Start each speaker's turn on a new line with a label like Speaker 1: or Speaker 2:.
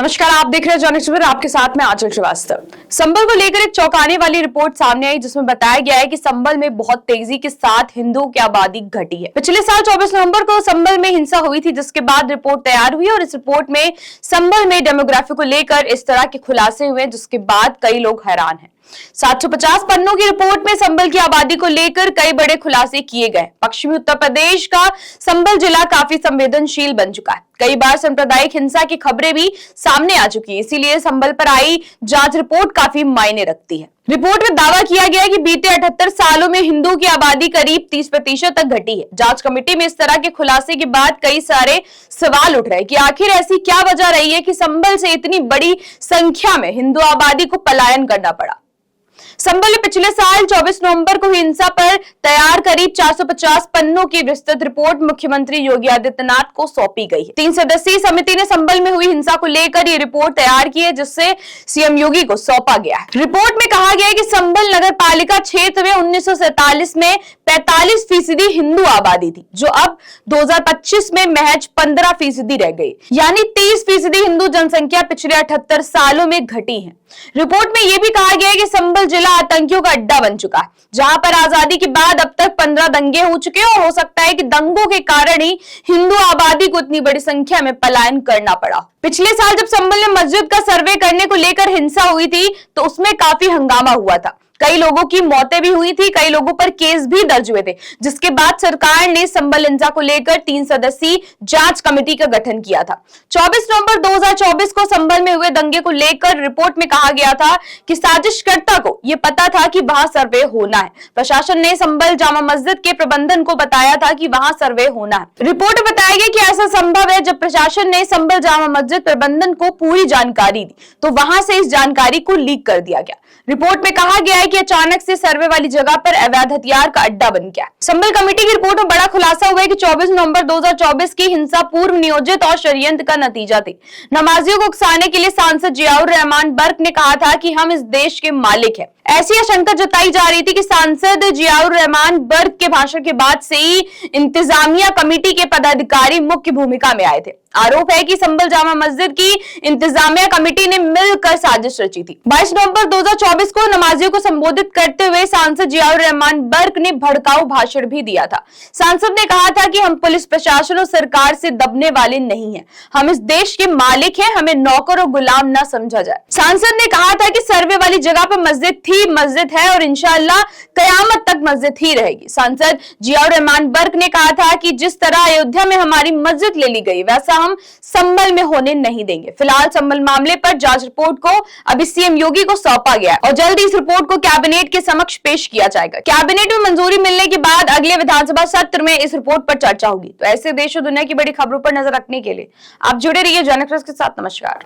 Speaker 1: नमस्कार, आप देख रहे हैं जन एक्सप्रेस, आपके साथ में आंचल श्रीवास्तव। संबल को लेकर एक चौंकाने वाली रिपोर्ट सामने आई, जिसमें बताया गया है कि संबल में बहुत तेजी के साथ हिंदुओं की आबादी घटी है। पिछले साल 24 नवंबर को संबल में हिंसा हुई थी, जिसके बाद रिपोर्ट तैयार हुई और इस रिपोर्ट में संबल में डेमोग्राफी को लेकर इस तरह के खुलासे हुए, जिसके बाद कई लोग हैरान हैं। 750 पन्नों की रिपोर्ट में संबल की आबादी को लेकर कई बड़े खुलासे किए गए। पश्चिमी उत्तर प्रदेश का संबल जिला काफी संवेदनशील बन चुका है। कई बार सांप्रदायिक हिंसा की खबरें भी सामने आ चुकी है, इसीलिए संबल पर आई जांच रिपोर्ट काफी मायने रखती है। रिपोर्ट में दावा किया गया है कि बीते 78 सालों में हिंदुओं की आबादी करीब 30% तक घटी है। जांच कमेटी में इस तरह के खुलासे के बाद कई सारे सवाल उठ रहे हैं कि आखिर ऐसी क्या वजह रही है कि संबल से इतनी बड़ी संख्या में हिंदू आबादी को पलायन करना पड़ा। संबल में पिछले साल 24 नवंबर को हिंसा पर तैयार करीब 450 पन्नों की विस्तृत रिपोर्ट मुख्यमंत्री योगी आदित्यनाथ को सौंपी गई है। 3 सदस्यीय समिति ने संबल में हुई हिंसा को लेकर ये रिपोर्ट तैयार की है, जिससे सीएम योगी को सौंपा गया है। रिपोर्ट में कहा गया है कि संबल नगर पालिका क्षेत्र में 1947 में 45% हिंदू आबादी थी, जो अब 2025 में महज 15% रह गई, यानी 30% हिंदू जनसंख्या पिछले 78 सालों में घटी है। रिपोर्ट में यह भी कहा गया है कि संबल जिला आतंकियों का अड्डा बन चुका है, जहां पर आजादी के बाद अब तक 15 दंगे हो चुके हैं और हो सकता है कि दंगों के कारण ही हिंदू आबादी को इतनी बड़ी संख्या में पलायन करना पड़ा। पिछले साल जब संबल में मस्जिद का सर्वे करने को लेकर हिंसा हुई थी, तो उसमें काफी हंगामा हुआ था। कई लोगों की मौतें भी हुई थी, कई लोगों पर केस भी दर्ज हुए थे, जिसके बाद सरकार ने संबल हिंसा को लेकर 3 सदस्यीय जांच कमेटी का गठन किया था। 24 नवंबर 2024 को संबल में हुए दंगे को लेकर रिपोर्ट में कहा गया था कि साजिशकर्ता को यह पता था कि वहां सर्वे होना है। प्रशासन ने संबल जामा मस्जिद के प्रबंधन को बताया था कि वहां सर्वे होना है। रिपोर्ट में बताया गया कि ऐसा संभव है जब प्रशासन ने संबल जामा मस्जिद प्रबंधन को पूरी जानकारी दी, तो वहां से इस जानकारी को लीक कर दिया गया। रिपोर्ट में कहा गया है कि अचानक से सर्वे वाली जगह पर अवैध हथियार का अड्डा बन गया। संबल कमेटी की रिपोर्ट में बड़ा खुलासा हुआ है कि 24 नवंबर 2024 की हिंसा पूर्व नियोजित और षड्यंत्र का नतीजा थी। नमाजियों को उकसाने के लिए सांसद जियाउर रहमान बर्क ने कहा था कि हम इस देश के मालिक हैं। ऐसी आशंका जताई जा रही थी कि सांसद जियाउर रहमान बर्क के भाषण के बाद से ही इंतजामिया कमेटी के पदाधिकारी मुख्य भूमिका में आए थे। आरोप है कि संबल जामा मस्जिद की इंतजामिया कमेटी ने मिलकर साजिश रची थी। 22 नवंबर 2024 को नमाजियों को संबोधित करते हुए सांसद जियाउर रहमान बर्क ने भड़काऊ भाषण भी दिया था। सांसद ने कहा था कि हम पुलिस प्रशासन और सरकार से दबने वाले नहीं हैं। हम इस देश के मालिक हैं, हमें नौकर और गुलाम न समझा जाए। सांसद ने कहा था कि सर्वे वाली जगह पर मस्जिद थी, मस्जिद है और इंशाअल्लाह कयामत तक मस्जिद ही रहेगी। सांसद जियाउर रहमान बर्क ने कहा था कि जिस तरह अयोध्या में हमारी मस्जिद ले ली गई, वैसा हम संबल में होने नहीं देंगे। फिलहाल संबल मामले पर जांच रिपोर्ट को अभी सीएम योगी को सौंपा गया है और जल्द ही इस रिपोर्ट को कैबिनेट के समक्ष पेश किया जाएगा। कैबिनेट में मंजूरी मिलने के बाद अगले विधानसभा सत्र में इस रिपोर्ट पर चर्चा होगी। तो ऐसे देश और दुनिया की बड़ी खबरों पर नजर रखने के लिए आप जुड़े रहिए जन एक्सप्रेस के साथ। नमस्कार।